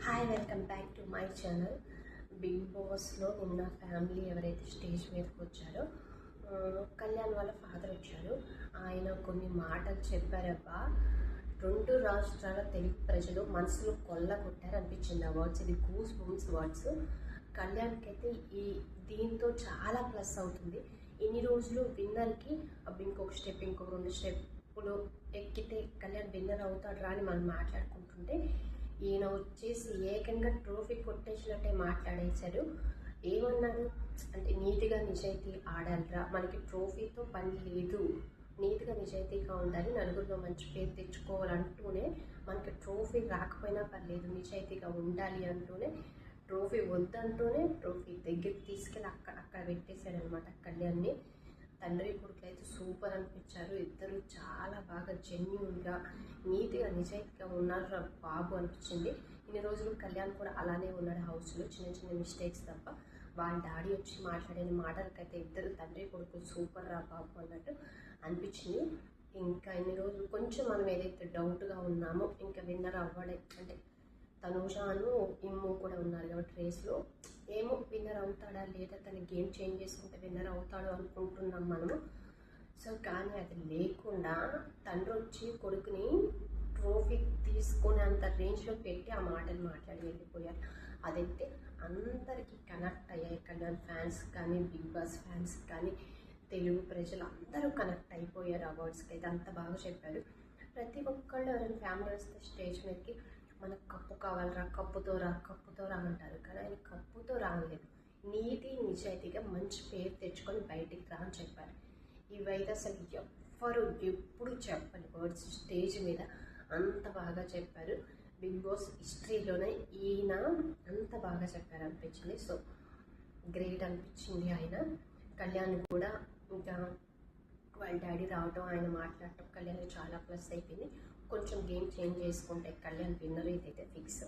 Hi, welcome back to my channel. Big బాస్లో నిన్న family ఎవరైతే స్టేజ్ మీదకి వచ్చారో కళ్యాణ్ వాళ్ళ ఫాదర్ వచ్చారు. ఆయన కొన్ని మాటలు చెప్పారబ్బా, 2 రాష్ట్రాల తెలుగు ప్రజలు మనసులో కొల్లగొట్టారు అనిపించింది. ఆ వర్డ్స్, ఇది గూస్ బంప్స్ వర్డ్స్. కళ్యాణ్కి అయితే దీంతో చాలా ప్లస్ అవుతుంది. ఇన్ని రోజులు విన్నర్కి ఇంకొక స్టెప్, ఇంకొక 2 స్టెప్పులు ఎక్కితే కళ్యాణ్ విన్నర్ అవుతాడు రా అని మనం మాట్లాడుకుంటుంటే, ఈయన వచ్చేసి ఏకంగా ట్రోఫీ కొట్టేసినట్టే మాట్లాడేశాడు. ఏమన్నాడు అంటే, నీతిగా నిజాయితీ ఆడాలిరా, మనకి ట్రోఫీతో పని లేదు, నీతిగా నిజాయితీగా ఉండాలి, నలుగురిలో మంచి పేరు తెచ్చుకోవాలంటూనే, మనకి ట్రోఫీ రాకపోయినా పర్లేదు నిజాయితీగా ఉండాలి అంటూనే, ట్రోఫీ వద్దంటూనే ట్రోఫీ దగ్గరికి తీసుకెళ్ళి అక్కడ పెట్టేశాడనమాట కళ్యాణ్ని. తండ్రి కొడుకులు అయితే సూపర్ అనిపించారు. ఇద్దరు చాలా బాగా జెన్యూన్గా, నీట్గా, నిజాయితీగా ఉన్నారు బాబు అనిపించింది. ఇన్ని రోజులు కళ్యాణ్ కూడా అలానే ఉన్నాడు హౌస్లో, చిన్న చిన్న మిస్టేక్స్ తప్ప. వాళ్ళ డాడీ వచ్చి మాట్లాడిన మాటలకైతే ఇద్దరు తండ్రి కొడుకులు సూపర్ రా బాబు అన్నట్టు అనిపించింది. ఇంకా ఇన్ని రోజులు కొంచెం మనం ఏదైతే డౌట్గా ఉన్నామో, ఇంకా విన్నర్ అవ్వడే అంటే తనూజాను ఇమ్ము కూడా ఉన్నారు కాబట్టి రేస్లో, ఏమో విన్నర్ అవుతాడా లేదా, తన గేమ్ చేంజ్ చేసుకుంటే విన్నర్ అవుతాడు అనుకుంటున్నాం మనము. సో కానీ అది లేకుండా తండ్రి వచ్చి కొడుకుని ట్రోఫీ తీసుకునేంత రేంజ్లో పెట్టి ఆ మాటలు మాట్లాడి వెళ్ళిపోయారు. అదైతే అందరికీ కనెక్ట్ అయ్యాయి. కళ్యాణ్ ఫ్యాన్స్ కానీ, బిగ్ బాస్ ఫ్యాన్స్ కానీ, తెలుగు ప్రజలు అందరూ కనెక్ట్ అయిపోయారు. అవార్డ్స్కి అయితే అంత బాగా చెప్పారు. ప్రతి ఒక్కళ్ళు ఎవరైనా ఫ్యామిలీ వస్తే స్టేజ్ మీదకి మనకు కప్పు కావాలరా, కప్పుతో రా అంటారు. కానీ ఆయన కప్పుతో రాలేదు, నీతి నిజాయితీగా మంచి పేరు తెచ్చుకొని బయటికి రా అని చెప్పారు. ఇవైతే అసలు ఎవ్వరు ఎప్పుడు చెప్పని వర్డ్స్ స్టేజ్ మీద అంత బాగా చెప్పారు. బిగ్ బాస్ హిస్టరీలోనే ఈయన అంత బాగా చెప్పారు అనిపించింది. సో గ్రేట్ అనిపించింది ఆయన. కళ్యాణ్ కూడా ఇంకా వాళ్ళ డాడీ రావటం, ఆయన మాట్లాడటం కళ్యాణ్ చాలా ప్లస్ అయిపోయింది. కొంచెం గేమ్ చేంజ్ చేసుకుంటే కళ్యాణ్ విన్నర్ ఇదైతే ఫిక్స్.